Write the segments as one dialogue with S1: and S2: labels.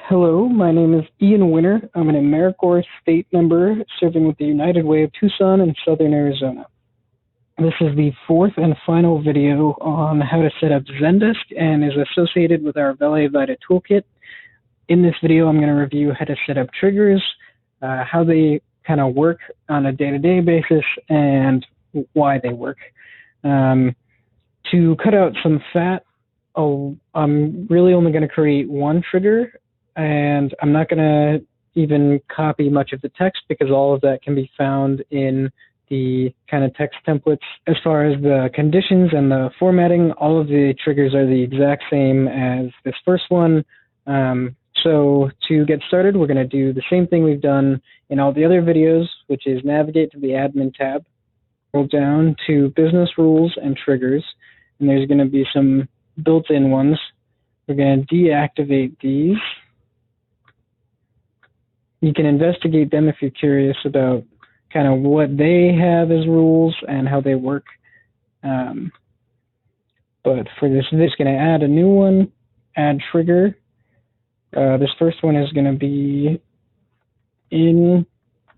S1: Hello, my name is Ian Winter. I'm an AmeriCorps state member serving with the United Way of Tucson in Southern Arizona. This is the fourth and final video on how to set up Zendesk and is associated with our Valet VITA Toolkit. In this video, I'm going to review how to set up triggers, how they kind of work on a day-to-day basis, and why they work. To cut out some fat, I'm really only going to create one trigger, and I'm not going to even copy much of the text because all of that can be found in the kind of text templates. As far as the conditions and the formatting, all of the triggers are the exact same as this first one. So to get started, we're going to do the same thing we've done in all the other videos, which is navigate to the admin tab, scroll down to business rules and triggers, and there's going to be some built-in ones. We're going to deactivate these. You can investigate them if you're curious about kind of what they have as rules and how they work. But for this, I'm just going to add a new one, add trigger. This first one is going to be in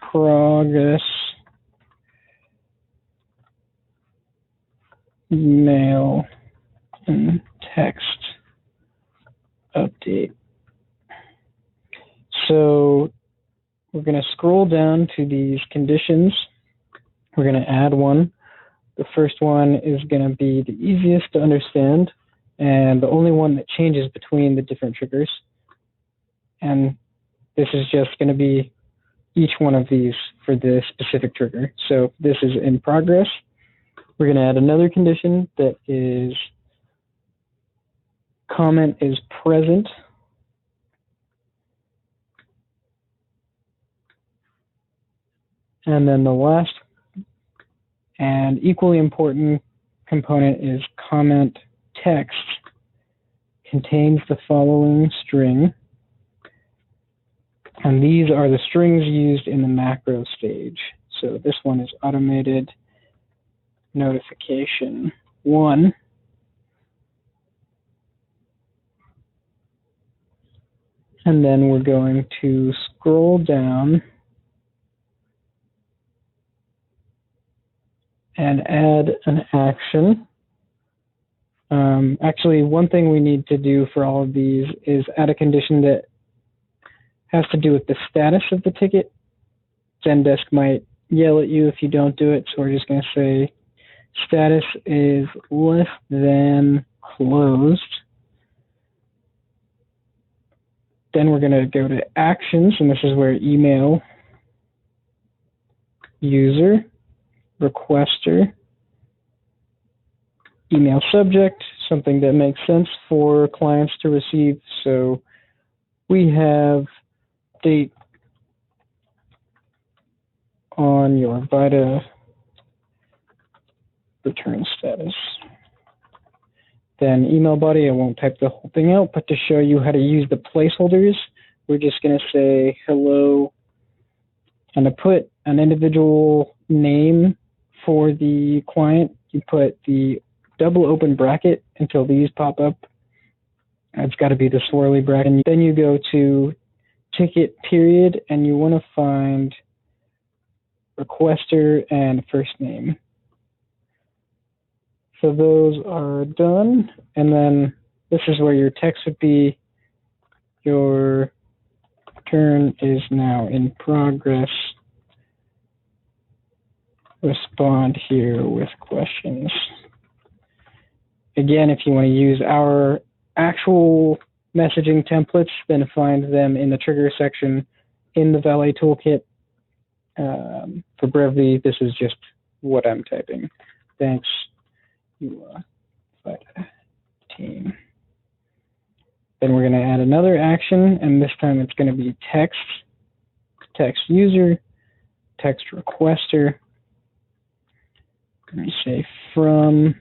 S1: progress email and text update. So we're going to scroll down to these conditions. We're going to add one. The first one is going to be the easiest to understand and the only one that changes between the different triggers. And this is just going to be each one of these for the specific trigger. So this is in progress. We're going to add another condition that is comment is present. And then the last and equally important component is comment text contains the following string. And these are the strings used in the macro stage. So this one is automated notification 1. And then we're going to scroll down and add an action. Actually, one thing we need to do for all of these is add a condition that has to do with the status of the ticket. Zendesk might yell at you if you don't do it, so we're just going to say status is less than closed. Then we're going to go to actions, and this is where email, user, requester, email subject, something that makes sense for clients to receive. So we have date on your VITA return status. Then email body, I won't type the whole thing out, but to show you how to use the placeholders, we're just going to say hello, and to put an individual name for the client, you put the double open bracket until these pop up. It's got to be the swirly bracket. And then you go to ticket period, and you want to find requester and first name. So those are done, and then this is where your text would be. Your return is now in progress. Respond here with questions. Again, if you want to use our actual messaging templates, then find them in the trigger section in the Valet Toolkit. For brevity, this is just what I'm typing. Thanks, VITA team. Then we're going to add another action, and this time it's going to be text user, text requester. Let me say from.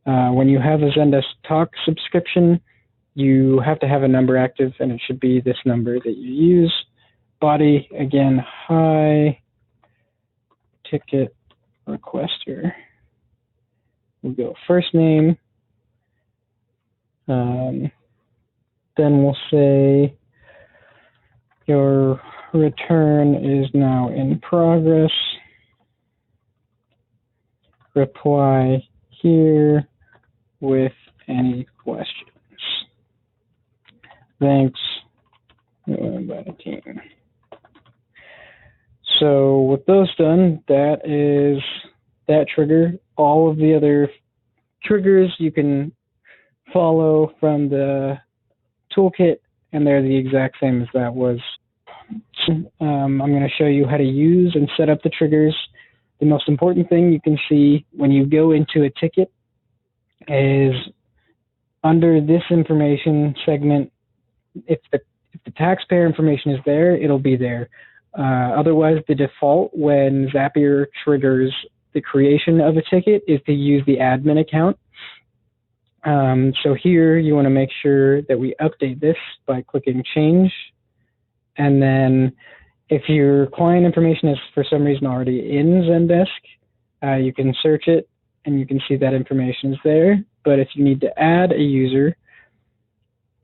S1: When you have a Zendesk Talk subscription, you have to have a number active, and it should be this number that you use. Body, again, hi, ticket requester. We'll go first name, Then we'll say your return is now in progress. Reply here with any questions. Thanks, by the team. So with those done, that is that trigger. All of the other triggers you can follow from the toolkit, and they're the exact same as that was. I'm going to show you how to use and set up the triggers. The most important thing you can see when you go into a ticket is under this information segment, if the taxpayer information is there, it'll be there. Otherwise, the default when Zapier triggers the creation of a ticket is to use the admin account. So here you want to make sure that we update this by clicking change. And then if your client information is for some reason already in Zendesk, you can search it and you can see that information is there. But if you need to add a user,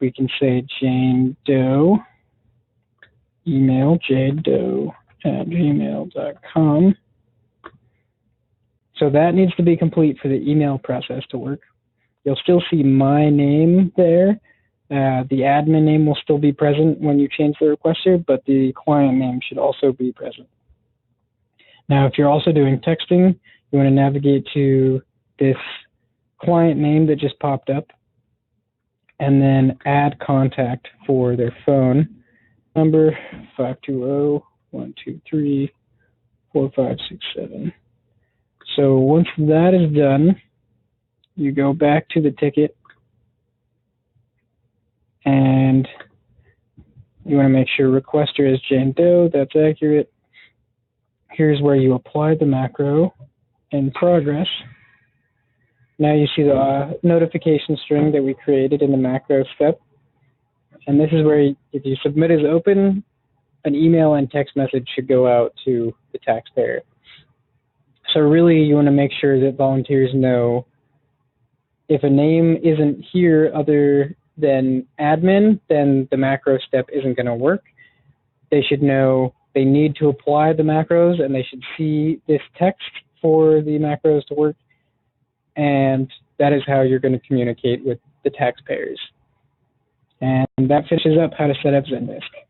S1: we can say Jane Doe, email jadedoe@gmail.com. So that needs to be complete for the email process to work. You'll still see my name there. The admin name will still be present when you change the requester, but the client name should also be present. Now, if you're also doing texting, you want to navigate to this client name that just popped up, and then add contact for their phone number, 520-123-4567. So once that is done, you go back to the ticket and you want to make sure requester is Jane Doe. That's accurate. Here's where you apply the macro in progress. Now you see the notification string that we created in the macro step. And this is where, if you submit as open, an email and text message should go out to the taxpayer. So really, you want to make sure that volunteers know if a name isn't here other than admin, then the macro step isn't going to work. They should know they need to apply the macros, and they should see this text for the macros to work. And that is how you're going to communicate with the taxpayers. And that finishes up how to set up Zendesk.